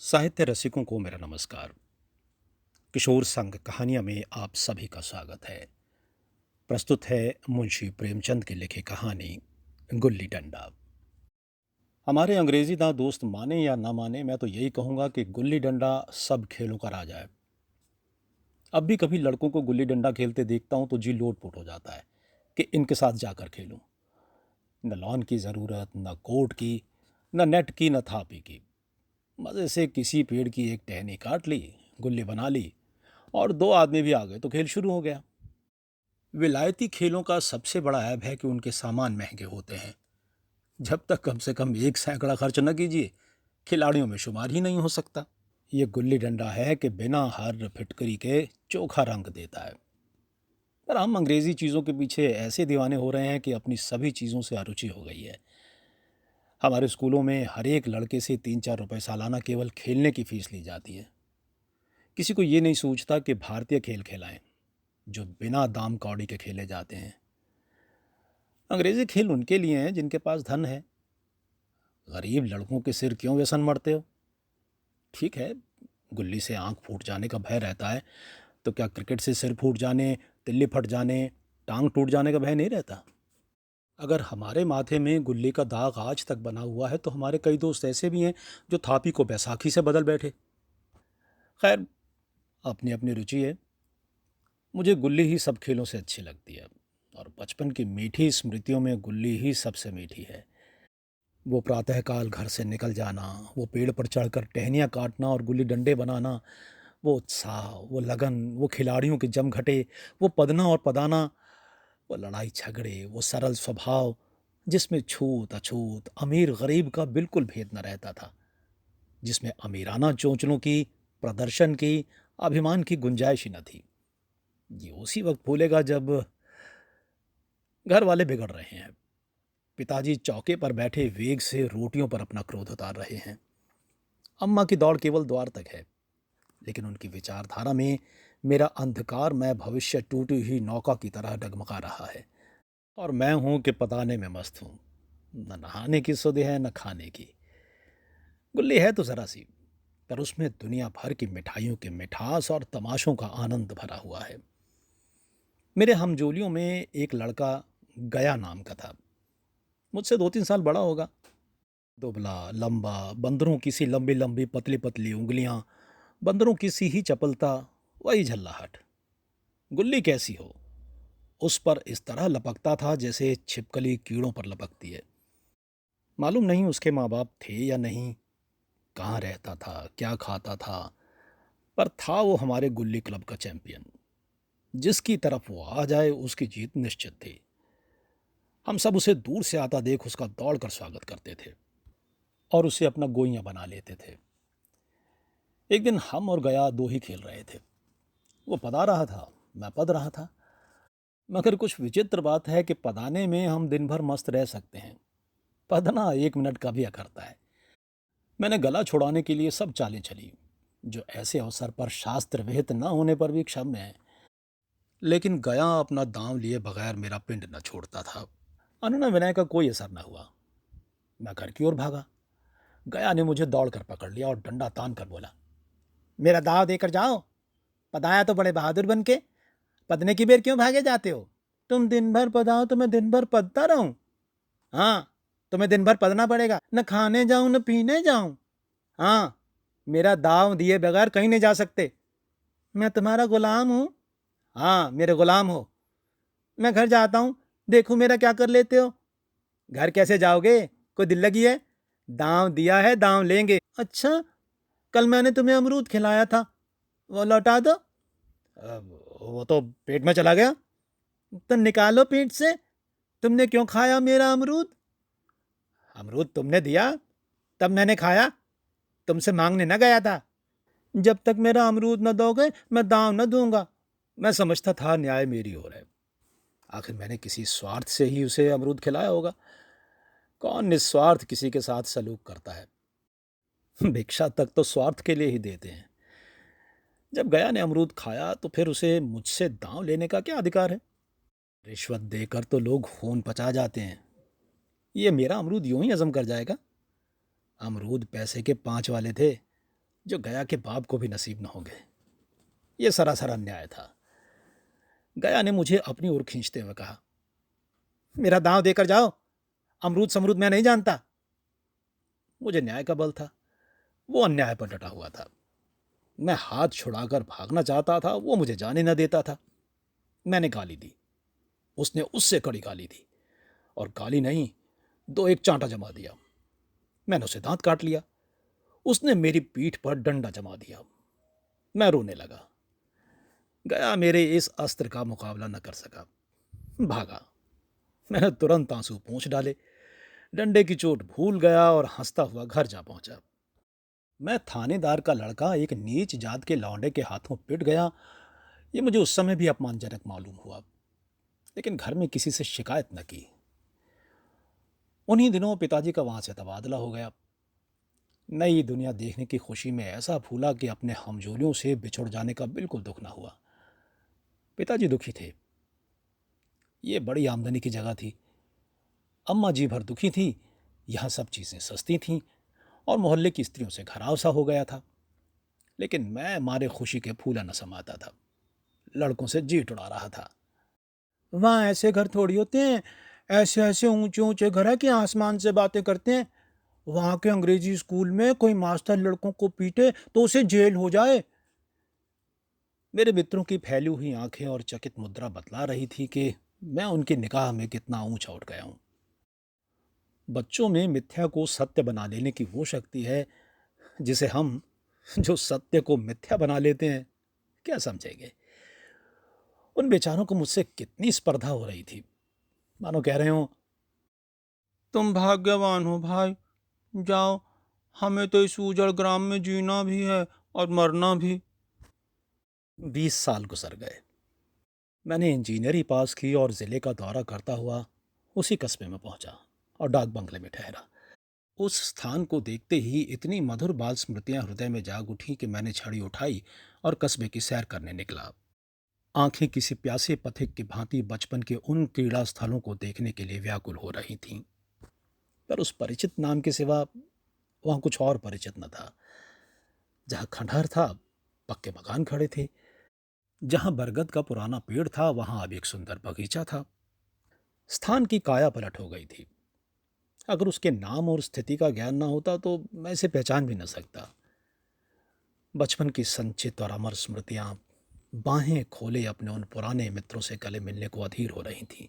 साहित्य रसिकों को मेरा नमस्कार। किशोर संग कहानियाँ में आप सभी का स्वागत है। प्रस्तुत है मुंशी प्रेमचंद की लिखी कहानी गुल्ली डंडा। हमारे अंग्रेजीदां दोस्त माने या ना माने, मैं तो यही कहूँगा कि गुल्ली डंडा सब खेलों का राजा है। अब भी कभी लड़कों को गुल्ली डंडा खेलते देखता हूँ तो जी लोट-पोट हो जाता है कि इनके साथ जाकर खेलूं। न लॉन की ज़रूरत, न कोर्ट की, न नेट की, न थापी की। मज़े से किसी पेड़ की एक टहनी काट ली, गुल्ली बना ली और दो आदमी भी आ गए तो खेल शुरू हो गया। विलायती खेलों का सबसे बड़ा ऐब है कि उनके सामान महंगे होते हैं। जब तक कम से कम एक सैकड़ा खर्च न कीजिए, खिलाड़ियों में शुमार ही नहीं हो सकता। ये गुल्ली डंडा है कि बिना हर फिटकरी के चोखा रंग देता है। पर हम अंग्रेजी चीज़ों के पीछे ऐसे दीवाने हो रहे हैं कि अपनी सभी चीज़ों से अरुचि हो गई है। हमारे स्कूलों में हर एक लड़के से 3-4 रुपए सालाना केवल खेलने की फीस ली जाती है। किसी को ये नहीं सूझता कि भारतीय खेल खिलाएं जो बिना दाम कौड़ी के खेले जाते हैं। अंग्रेजी खेल उनके लिए हैं जिनके पास धन है। गरीब लड़कों के सिर क्यों व्यसन मरते हो? ठीक है, गुल्ली से आंख फूट जाने का भय रहता है, तो क्या क्रिकेट से सिर फूट जाने, तिल्ली फट जाने, टांग टूट जाने का भय नहीं रहता? अगर हमारे माथे में गुल्ली का दाग आज तक बना हुआ है तो हमारे कई दोस्त ऐसे भी हैं जो थापी को बैसाखी से बदल बैठे। खैर, अपनी अपनी रुचि है। मुझे गुल्ली ही सब खेलों से अच्छी लगती है और बचपन की मीठी स्मृतियों में गुल्ली ही सबसे मीठी है। वो प्रातःकाल घर से निकल जाना, वो पेड़ पर चढ़कर टहनियाँ काटना और गुल्ली डंडे बनाना, वो उत्साह, वो लगन, वो खिलाड़ियों के जमघटे, वो पदना और पदाना, वो लड़ाई झगड़े, वो सरल स्वभाव जिसमें छूत अछूत, अमीर गरीब का बिल्कुल भेद न रहता था, जिसमें अमीराना चोंचलों की, प्रदर्शन की, अभिमान की गुंजाइश ही न थी। ये उसी वक्त भूलेगा जब घर वाले बिगड़ रहे हैं, पिताजी चौके पर बैठे वेग से रोटियों पर अपना क्रोध उतार रहे हैं, अम्मा की दौड़ केवल द्वार तक है, लेकिन उनकी विचारधारा में मेरा अंधकार में भविष्य टूटी हुई नौका की तरह डगमगा रहा है। और मैं हूं कि पताने में मस्त हूं। न नहाने की सुध है न खाने की। गुल्ली है तो जरा सी, पर उसमें दुनिया भर की मिठाइयों के मिठास और तमाशों का आनंद भरा हुआ है। मेरे हमजोलियों में एक लड़का गया नाम का था। मुझसे 2-3 साल बड़ा होगा। दुबला लंबा, बंदरों की सी लंबी लंबी पतली पतली उंगलियां, बंदरों की सी ही चपलता, वही झल्लाहट। गुल्ली कैसी हो, उस पर इस तरह लपकता था जैसे छिपकली कीड़ों पर लपकती है। मालूम नहीं उसके माँ बाप थे या नहीं, कहाँ रहता था, क्या खाता था, पर था वो हमारे गुल्ली क्लब का चैंपियन। जिसकी तरफ वो आ जाए उसकी जीत निश्चित थी। हम सब उसे दूर से आता देख उसका दौड़कर स्वागत करते थे और उसे अपना गोइया बना लेते थे। एक दिन हम और गया दो ही खेल रहे थे। वो पदा रहा था, मैं पद रहा था। मगर कुछ विचित्र बात है कि पदाने में हम दिन भर मस्त रह सकते हैं, पदना 1 मिनट का भी अखरता है। मैंने गला छुड़ाने के लिए सब चालें चली जो ऐसे अवसर पर शास्त्र विहित न होने पर भी क्षम्य है, लेकिन गया अपना दांव लिए बगैर मेरा पिंड न छोड़ता था। अनुनय विनय का कोई असर न हुआ। मैं घर की ओर भागा। गया ने मुझे दौड़कर पकड़ लिया और डंडा तान कर बोला, मेरा दाव देकर जाओ। पदाया तो बड़े बहादुर बन के, पदने की बेर क्यों भागे जाते हो? तुम दिन भर पदाओ तो मैं दिन भर पदता रहूं? हाँ, तुम्हें दिन भर पदना पड़ेगा। न खाने जाऊं न पीने जाऊं। हाँ, मेरा दाव दिए बगैर कहीं नहीं जा सकते। मैं तुम्हारा गुलाम हूं। हाँ, मेरे गुलाम हो। मैं घर जाता हूं, देखो मेरा क्या कर लेते हो। घर कैसे जाओगे? कोई दिल लगी है? दांव दिया है, दांव लेंगे। अच्छा, कल मैंने तुम्हें अमरूद खिलाया था, वो लौटा दो। वो तो पेट में चला गया। तो निकालो पेट से। तुमने क्यों खाया मेरा अमरूद? अमरूद तुमने दिया, तब मैंने खाया। तुमसे मांगने न गया था। जब तक मेरा अमरूद न दोगे मैं दांव न दूंगा। मैं समझता था न्याय मेरी ओर है। आखिर मैंने किसी स्वार्थ से ही उसे अमरूद खिलाया होगा। कौन निस्वार्थ किसी के साथ सलूक करता है? भिक्षा तक तो स्वार्थ के लिए ही देते हैं। जब गया ने अमरूद खाया तो फिर उसे मुझसे दांव लेने का क्या अधिकार है? रिश्वत देकर तो लोग खून पचा जाते हैं, ये मेरा अमरूद यूं ही हजम कर जाएगा? अमरूद पैसे के 5 वाले थे जो गया के बाप को भी नसीब न होंगे। ये सरासर अन्याय था। गया ने मुझे अपनी ओर खींचते हुए कहा, मेरा दांव देकर जाओ, अमरूद समरूद मैं नहीं जानता। मुझे न्याय का बल था, वो अन्याय पर डटा हुआ था। मैं हाथ छुड़ाकर भागना चाहता था, वो मुझे जाने न देता था। मैंने गाली दी, उसने उससे कड़ी गाली दी, और गाली नहीं, दो एक चांटा जमा दिया। मैंने उसे दांत काट लिया। उसने मेरी पीठ पर डंडा जमा दिया। मैं रोने लगा। गया मेरे इस अस्त्र का मुकाबला न कर सका, भागा। मैंने तुरंत आंसू पोंछ डाले, डंडे की चोट भूल गया और हंसता हुआ घर जा पहुंचा। मैं थानेदार का लड़का एक नीच जात के लौंडे के हाथों पिट गया, ये मुझे उस समय भी अपमानजनक मालूम हुआ, लेकिन घर में किसी से शिकायत न की। उन्हीं दिनों पिताजी का वहां से तबादला हो गया। नई दुनिया देखने की खुशी में ऐसा फूला कि अपने हमजोलियों से बिछुड़ जाने का बिल्कुल दुख न हुआ। पिताजी दुखी थे। ये बड़ी आमदनी की जगह थी। अम्मा जी भर दुखी थी। यहाँ सब चीज़ें सस्ती थीं और मोहल्ले की स्त्रियों से घराव सा हो गया था। लेकिन मैं मारे खुशी के फूला न समाता था, लड़कों से जी उड़ा रहा था। वहाँ ऐसे घर थोड़ी होते हैं, ऐसे ऐसे ऊंचे ऊंचे घर है कि आसमान से बातें करते हैं। वहाँ के अंग्रेजी स्कूल में कोई मास्टर लड़कों को पीटे तो उसे जेल हो जाए। मेरे मित्रों की फैली हुई आंखें और चकित मुद्रा बतला रही थी कि मैं उनकी निगाह में कितना ऊंचा उठ गया हूं। बच्चों में मिथ्या को सत्य बना लेने की वो शक्ति है जिसे हम, जो सत्य को मिथ्या बना लेते हैं, क्या समझेंगे। उन बेचारों को मुझसे कितनी स्पर्धा हो रही थी, मानो कह रहे हो, तुम भाग्यवान हो भाई, जाओ, हमें तो इस उजड़ ग्राम में जीना भी है और मरना भी। 20 साल गुजर गए। मैंने इंजीनियरिंग पास की और जिले का दौरा करता हुआ उसी कस्बे में पहुंचा और डाक बंगले में ठहरा। उस स्थान को देखते ही इतनी मधुर बाल स्मृतियां हृदय में जाग उठी कि मैंने छड़ी उठाई और कस्बे की सैर करने निकला। आंखें किसी प्यासे पथिक की भांति बचपन के उन क्रीड़ा स्थलों को देखने के लिए व्याकुल हो रही थीं। पर उस परिचित नाम के सिवा वहां कुछ और परिचित न था। जहां खंडहर था, पक्के मकान खड़े थे। जहां बरगद का पुराना पेड़ था, वहां अब एक सुंदर बगीचा था। स्थान की काया पलट हो गई थी। अगर उसके नाम और स्थिति का ज्ञान ना होता तो मैं इसे पहचान भी न सकता। बचपन की संचित और अमर स्मृतियां बाहें खोले अपने उन पुराने मित्रों से गले मिलने को अधीर हो रही थीं।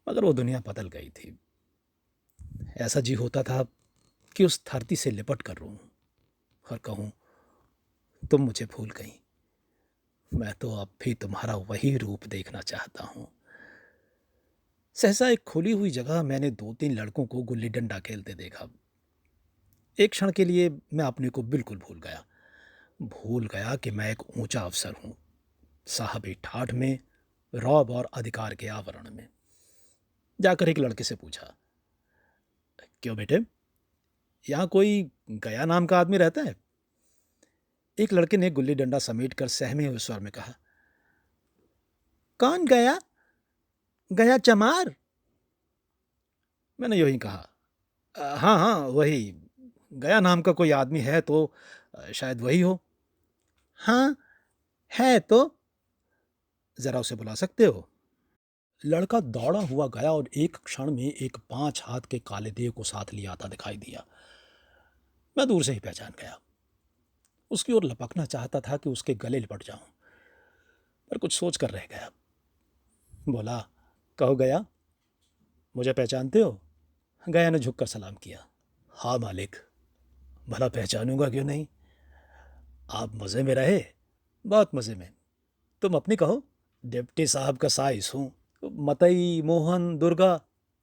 मगर वो दुनिया बदल गई थी। ऐसा जी होता था कि उस धरती से लिपट कर रूं और कहूं, तुम मुझे भूल गई, मैं तो अब भी तुम्हारा वही रूप देखना चाहता हूं। सहसा एक खुली हुई जगह मैंने 2-3 लड़कों को गुल्ली डंडा खेलते देखा। एक क्षण के लिए मैं अपने को बिल्कुल भूल गया कि मैं एक ऊंचा अफसर हूं, साहबी ठाठ में, रौब और अधिकार के आवरण में। जाकर एक लड़के से पूछा, क्यों बेटे, यहाँ कोई गया नाम का आदमी रहता है? एक लड़के ने गुल्ली डंडा समेट कर सहमे हुए स्वर में कहा, कौन गया? गया चमार? मैंने यूं ही कहा, हाँ हाँ वही, गया नाम का कोई आदमी है तो शायद वही हो। हाँ है तो, जरा उसे बुला सकते हो? लड़का दौड़ा हुआ गया और एक क्षण में एक 5 हाथ के काले देव को साथ लिया आता दिखाई दिया। मैं दूर से ही पहचान गया। उसकी ओर लपकना चाहता था कि उसके गले लिपट जाऊं, पर कुछ सोच कर रह गया। बोला, कहो गया, मुझे पहचानते हो? गया ने झुककर सलाम किया। हाँ मालिक, भला पहचानूंगा क्यों नहीं। आप मज़े में रहे? बहुत मज़े में। तुम अपनी कहो। डिप्टी साहब का साइस हूँ। मतई, मोहन, दुर्गा,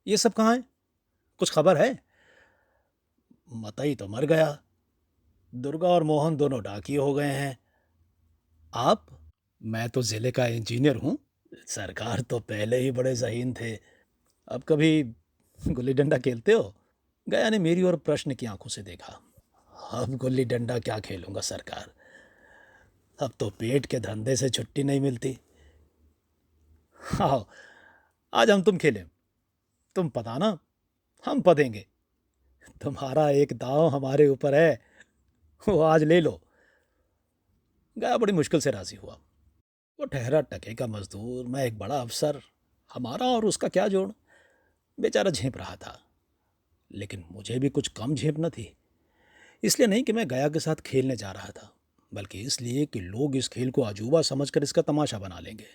ये सब कहाँ हैं? कुछ खबर है? मतई तो मर गया, दुर्गा और मोहन दोनों डाकिये हो गए हैं। आप? मैं तो जिले का इंजीनियर हूँ। सरकार तो पहले ही बड़े ज़हीन थे। अब कभी गुल्ली डंडा खेलते हो? गया ने मेरी ओर प्रश्न की आंखों से देखा। अब गुल्ली डंडा क्या खेलूंगा सरकार, अब तो पेट के धंधे से छुट्टी नहीं मिलती। आओ, आज हम तुम खेलें। तुम पताना, हम पदेंगे। तुम्हारा एक दांव हमारे ऊपर है, वो आज ले लो। गया बड़ी मुश्किल से राजी हुआ। वो ठहरा टके का मजदूर, मैं एक बड़ा अफसर, हमारा और उसका क्या जोड़। बेचारा झेप रहा था, लेकिन मुझे भी कुछ कम झेप न थी। इसलिए नहीं कि मैं गया के साथ खेलने जा रहा था, बल्कि इसलिए कि लोग इस खेल को अजूबा समझकर इसका तमाशा बना लेंगे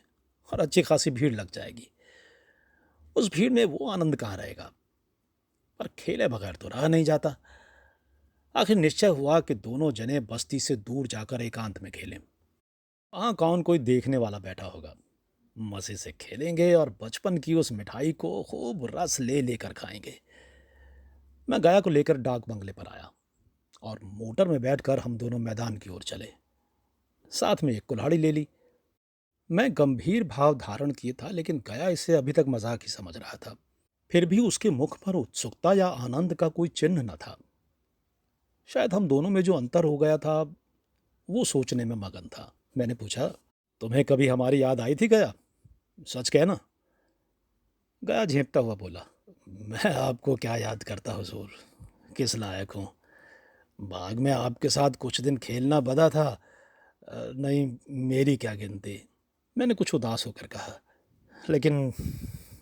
और अच्छी खासी भीड़ लग जाएगी। उस भीड़ में वो आनंद कहाँ रहेगा। पर खेले बगैर तो रहा नहीं जाता। आखिर निश्चय हुआ कि दोनों जने बस्ती से दूर जाकर एकांत में खेलें। वहाँ कौन कोई देखने वाला बैठा होगा। मजे से खेलेंगे और बचपन की उस मिठाई को खूब रस ले लेकर खाएंगे। मैं गाया को लेकर डाक बंगले पर आया और मोटर में बैठकर हम दोनों मैदान की ओर चले। साथ में एक कुल्हाड़ी ले ली। मैं गंभीर भाव धारण किए था, लेकिन गया इसे अभी तक मजाक ही समझ रहा था। फिर भी उसके मुख पर उत्सुकता या आनंद का कोई चिन्ह न था। शायद हम दोनों में जो अंतर हो गया था, वो सोचने में मगन था। मैंने पूछा, तुम्हें कभी हमारी याद आई थी गया? सच कहना। गया झेंपता हुआ बोला, मैं आपको क्या याद करता हुजूर, किस लायक हूँ। बाग में आपके साथ कुछ दिन खेलना बदा था। नहीं, मेरी क्या गिनती। मैंने कुछ उदास होकर कहा, लेकिन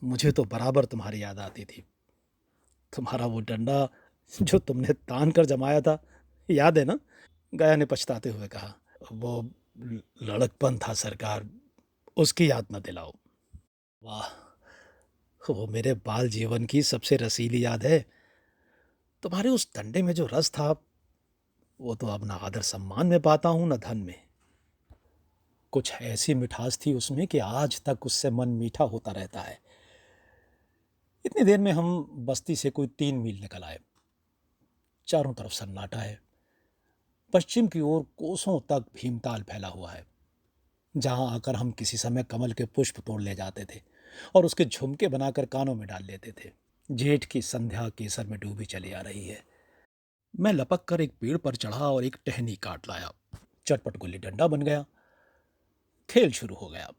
मुझे तो बराबर तुम्हारी याद आती थी। तुम्हारा वो डंडा जो तुमने तान कर जमाया था, याद है ना? गया ने पछताते हुए कहा, वो लड़कपन था सरकार, उसकी याद न दिलाओ। वाह, वो मेरे बाल जीवन की सबसे रसीली याद है। तुम्हारे उस डंडे में जो रस था, वो तो अब न आदर सम्मान में पाता हूं न धन में। कुछ ऐसी मिठास थी उसमें कि आज तक उससे मन मीठा होता रहता है। इतनी देर में हम बस्ती से कोई 3 मील निकल आए। चारों तरफ सन्नाटा है। पश्चिम की ओर कोसों तक भीमताल फैला हुआ है, जहां आकर हम किसी समय कमल के पुष्प तोड़ ले जाते थे और उसके झुमके बनाकर कानों में डाल लेते थे। जेठ की संध्या केसर में डूबी चली आ रही है। मैं लपक कर एक पेड़ पर चढ़ा और एक टहनी काट लाया। चटपट गुल्ली डंडा बन गया। खेल शुरू हो गया।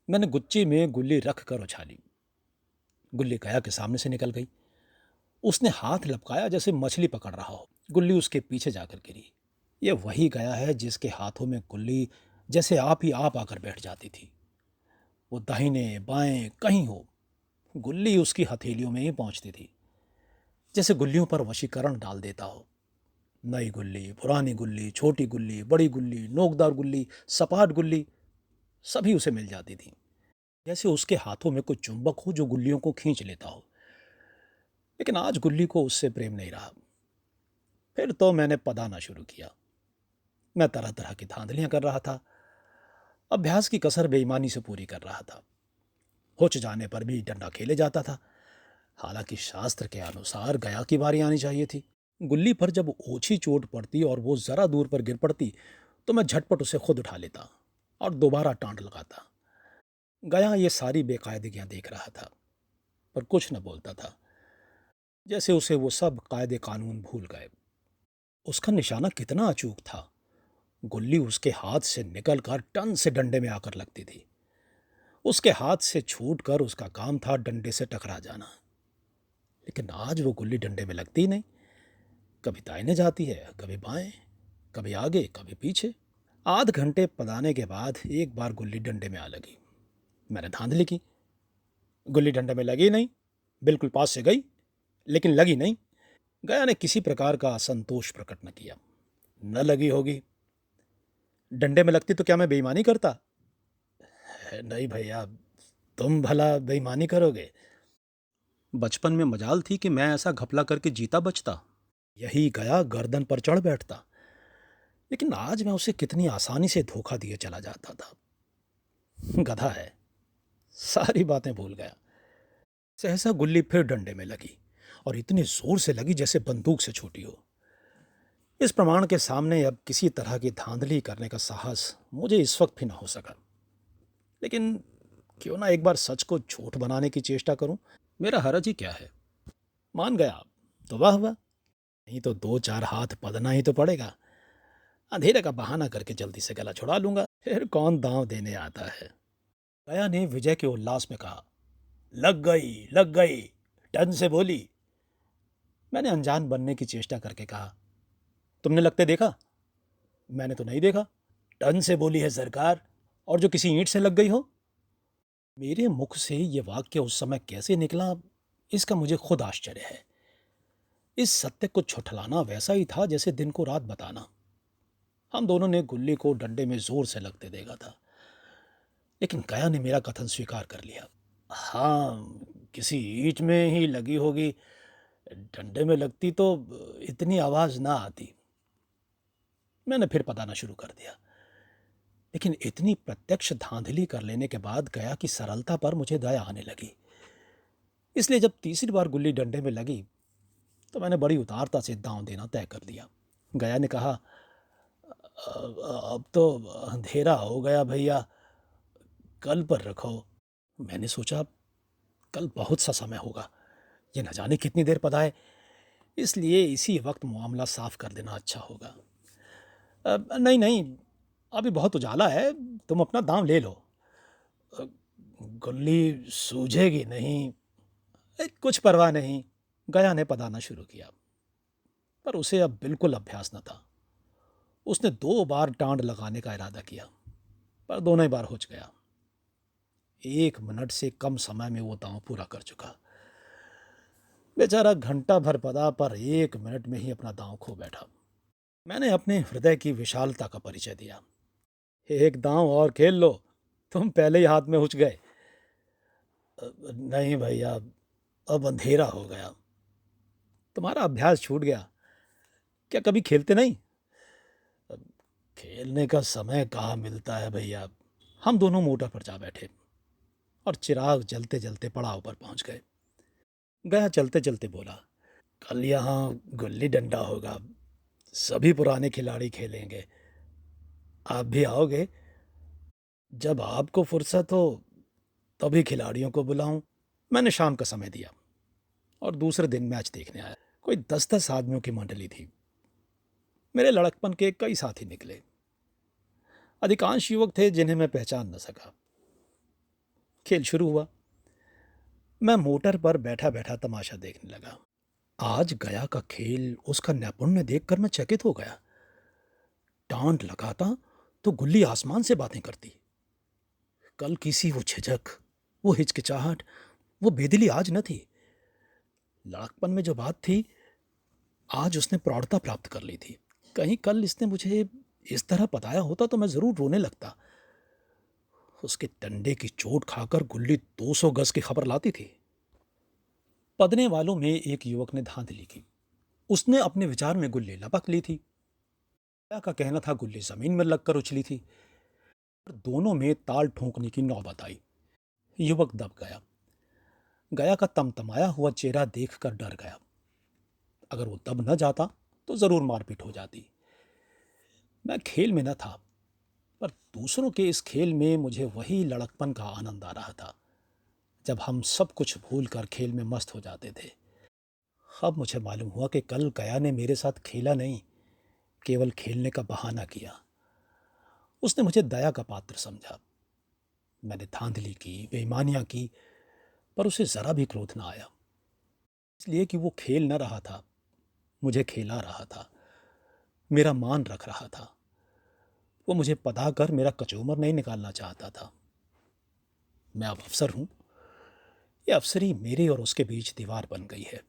मैंने गुच्ची में गुल्ली रख कर उछाली। गुल्ली गया के सामने से निकल गई। उसने हाथ लपकाया जैसे मछली पकड़ रहा हो। गुल्ली उसके पीछे जाकर गिरी। यह वही गया है जिसके हाथों में गुल्ली जैसे आप ही आप आकर बैठ जाती थी। वो दाहिने बाएं कहीं हो, गुल्ली उसकी हथेलियों में ही पहुंचती थी, जैसे गुल्लियों पर वशीकरण डाल देता हो। नई गुल्ली, पुरानी गुल्ली, छोटी गुल्ली, बड़ी गुल्ली, नोकदार गुल्ली, सपाट गुल्ली, सभी उसे मिल जाती थी। जैसे उसके हाथों में कोई चुंबक हो जो गुल्लियों को खींच लेता हो। लेकिन आज गुल्ली को उससे प्रेम नहीं रहा। फिर तो मैंने पदाना शुरू किया। मैं तरह तरह की धांधलियां कर रहा था। अभ्यास की कसर बेईमानी से पूरी कर रहा था। होच जाने पर भी डंडा खेले जाता था। हालांकि शास्त्र के अनुसार गया की बारी आनी चाहिए थी। गुल्ली पर जब ओछी चोट पड़ती और वो जरा दूर पर गिर पड़ती, तो मैं झटपट उसे खुद उठा लेता और दोबारा टांड लगाता। गया ये सारी बेकायदगियां देख रहा था, पर कुछ न बोलता था, जैसे उसे वो सब कायदे कानून भूल गए। उसका निशाना कितना अचूक था। गुल्ली उसके हाथ से निकलकर टन से डंडे में आकर लगती थी। उसके हाथ से छूटकर उसका काम था डंडे से टकरा जाना। लेकिन आज वो गुल्ली डंडे में लगती ही नहीं। कभी दाहिने जाती है, कभी बाएं, कभी आगे, कभी पीछे। आध घंटे पदाने के बाद एक बार गुल्ली डंडे में आ लगी। मैंने धांधली की। गुल्ली डंडे में लगी नहीं। बिल्कुल पास से गई, लेकिन लगी नहीं। गया ने किसी प्रकार का असंतोष प्रकट न किया। न लगी होगी। डंडे में लगती तो क्या मैं बेईमानी करता? नहीं भैया, तुम भला बेईमानी करोगे? बचपन में मजाल थी कि मैं ऐसा घपला करके जीता बचता। यही गया गर्दन पर चढ़ बैठता। लेकिन आज मैं उसे कितनी आसानी से धोखा दिए चला जाता था। गधा है, सारी बातें भूल गया। सहसा गुल्ली फिर डंडे में लगी और इतनी जोर से लगी जैसे बंदूक से छूटी हो। इस प्रमाण के सामने अब किसी तरह की धांधली करने का साहस मुझे इस वक्त भी न हो सका। लेकिन क्यों ना एक बार सच को झूठ बनाने की चेष्टा करूं। मेरा हरज ही क्या है। मान गया तो वाह वाह, नहीं तो 2-4 हाथ पदना ही तो पड़ेगा। अंधेरे का बहाना करके जल्दी से गला छुड़ा लूंगा, फिर कौन दांव देने आता है। गया ने विजय के उल्लास में कहा, लग गई, लग गई, टन से बोली। मैंने अनजान बनने की चेष्टा करके कहा, तुमने लगते देखा? मैंने तो नहीं देखा। टन से बोली है सरकार, और जो किसी ईंट से लग गई हो। मेरे मुख से ये वाक्य उस समय कैसे निकला, इसका मुझे खुद आश्चर्य है। इस सत्य को छुटलाना वैसा ही था जैसे दिन को रात बताना। हम दोनों ने गुल्ली को डंडे में जोर से लगते देखा था, लेकिन गया ने मेरा कथन स्वीकार कर लिया। हाँ, किसी ईंट में ही लगी होगी। डंडे में लगती तो इतनी आवाज ना आती। मैंने फिर बताना शुरू कर दिया, लेकिन इतनी प्रत्यक्ष धांधली कर लेने के बाद गया की सरलता पर मुझे दया आने लगी। इसलिए जब तीसरी बार गुल्ली डंडे में लगी तो मैंने बड़ी उदारता से दांव देना तय कर दिया। गया ने कहा, अब तो अंधेरा हो गया भैया, कल पर रखो। मैंने सोचा कल बहुत सा समय होगा, ये न जाने कितनी देर पधाए, इसलिए इसी वक्त मामला साफ कर देना अच्छा होगा। नहीं नहीं, अभी बहुत उजाला है, तुम अपना दांव ले लो। अ, गुल्ली सूझेगी नहीं। कुछ परवाह नहीं। गया ने पधाना शुरू किया, पर उसे अब बिल्कुल अभ्यास न था। उसने 2 बार टांड लगाने का इरादा किया, पर दोनों ही बार हो गया। 1 मिनट से कम समय में वो दांव पूरा कर चुका। बेचारा घंटा भर पदा, पर 1 मिनट में ही अपना दांव खो बैठा। मैंने अपने हृदय की विशालता का परिचय दिया। एक दांव और खेल लो, तुम पहले ही हाथ में उठ गए। नहीं भैया, अब अंधेरा हो गया, तुम्हारा अभ्यास छूट गया। क्या कभी खेलते नहीं? अब खेलने का समय कहाँ मिलता है भैया। हम दोनों मोटर पर जा बैठे और चिराग जलते जलते पड़ाव पर पहुंच गए। गया चलते चलते बोला, कल यहाँ गुल्ली डंडा होगा, सभी पुराने खिलाड़ी खेलेंगे, आप भी आओगे? जब आपको फुर्सत हो तभी खिलाड़ियों को बुलाऊं। मैंने शाम का समय दिया और दूसरे दिन मैच देखने आया। कोई 10-10 आदमियों की मंडली थी। मेरे लड़कपन के कई साथी निकले। अधिकांश युवक थे जिन्हें मैं पहचान न सका। खेल शुरू हुआ। मैं मोटर पर बैठा बैठा तमाशा देखने लगा। आज गया का खेल, उसका नैपुण्य देखकर मैं चकित हो गया। टांट लगाता तो गुल्ली आसमान से बातें करती। कल किसी वो झिझक, वो हिचकिचाहट, वो बेदिली आज न थी। लड़कपन में जो बात थी, आज उसने प्रौढ़ता प्राप्त कर ली थी। कहीं कल इसने मुझे इस तरह बताया होता तो मैं जरूर रोने लगता। उसके डंडे की चोट खाकर गुल्ली 200 गज की खबर लाती थी। पदने वालों में एक युवक ने धांधली की। उसने अपने विचार में गुल्ली लपक ली थी। गया का कहना था गुल्ली जमीन में लगकर उछली थी। पर दोनों में ताल ठोंकने की नौबत आई। युवक दब गया। गया का तमतमाया हुआ चेहरा देखकर डर गया। अगर वो दब न जाता तो जरूर मारपीट हो जाती। मैं खेल में न था, पर दूसरों के इस खेल में मुझे वही लड़कपन का आनंद आ रहा था, जब हम सब कुछ भूलकर खेल में मस्त हो जाते थे। अब मुझे मालूम हुआ कि कल गया ने मेरे साथ खेला नहीं, केवल खेलने का बहाना किया। उसने मुझे दया का पात्र समझा। मैंने धांधली की, बेईमानियां की, पर उसे जरा भी क्रोध न आया। इसलिए कि वो खेल न रहा था, मुझे खेला रहा था, मेरा मान रख रहा था। वो मुझे पधा कर मेरा कचूमर नहीं निकालना चाहता था। मैं अब अफसर हूं। ये अफसरी मेरे और उसके बीच दीवार बन गई है।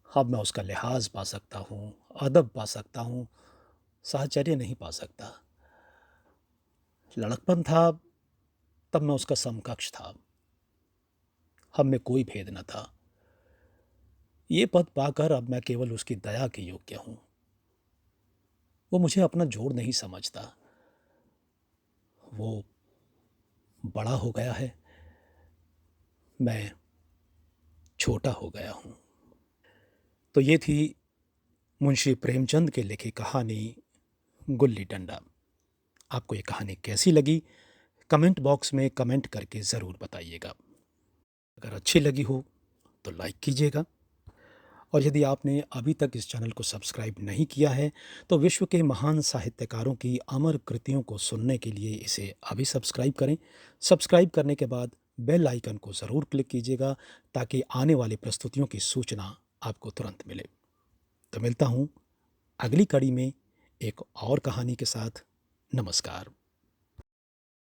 अब मैं उसका लिहाज पा सकता हूं, अदब पा सकता हूं, साहचर्य नहीं पा सकता। लड़कपन था तब मैं उसका समकक्ष था। हम में कोई भेद न था। ये पद पाकर अब मैं केवल उसकी दया के योग्य हूं। वो मुझे अपना जोड़ नहीं समझता। वो बड़ा हो गया है, मैं छोटा हो गया हूं। तो ये थी मुंशी प्रेमचंद के लिखी कहानी गुल्ली डंडा। आपको ये कहानी कैसी लगी, कमेंट बॉक्स में कमेंट करके ज़रूर बताइएगा। अगर अच्छी लगी हो तो लाइक कीजिएगा, और यदि आपने अभी तक इस चैनल को सब्सक्राइब नहीं किया है तो विश्व के महान साहित्यकारों की अमर कृतियों को सुनने के लिए इसे अभी सब्सक्राइब करें। सब्सक्राइब करने के बाद बेल आइकन को ज़रूर क्लिक कीजिएगा, ताकि आने वाली प्रस्तुतियों की सूचना आपको तुरंत मिले। तो मिलता हूँ अगली कड़ी में एक और कहानी के साथ। नमस्कार।